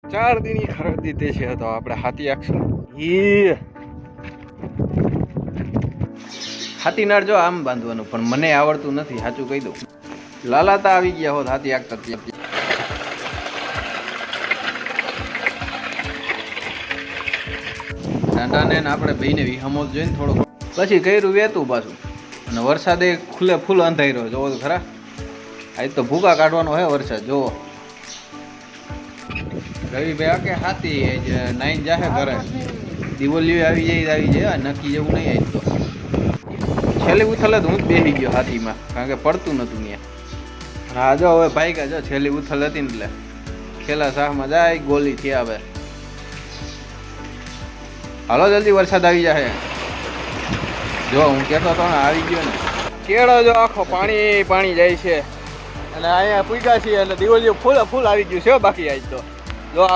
4 દિની ખરીદી તે છે તો આપણે હાથી આખશું હાથી નાળ જો આમ બાંધવાનું પણ મને આવડતું નથી સાચું કહી દઉં લાલાતા આવી ગયા હોત હાથી આખતા દાંડાને આપણે બેને વિહમો જોઈને થોડોક પછી કર્યું વેતું પાછું અને વરસાદે ખુલ્લે ફૂલ અંધાઈ રહ્યો જોવો તો ખરા આજ તો ભૂકા કાઢવાનો હે વરસાદ જોવો રવિભાઈ કે હાથી નાઈન જાહે ઘરે દિવાળી આવી જાય નક્કી જેવું નહીં આજ તો છેલ્લી ઉથલે તો હું જ બેસી ગયો હાથીમાં કારણ કે પડતું નતું ત્યાં હા જો હવે ભાઈ જો છેલ્લી ઉથલ હતી ને એટલે છેલ્લા શાહમાં જાય ગોલી થી આવે હાલો જલ્દી વરસાદ આવી જાય જો હું કહેતો હતો ને આવી ગયો ને કેળો જો આખો પાણી જાય છે અને અહીંયા પૂગ્યા છીએ એટલે દિવાળી ફૂલ આવી ગયું છે બાકી આજ તો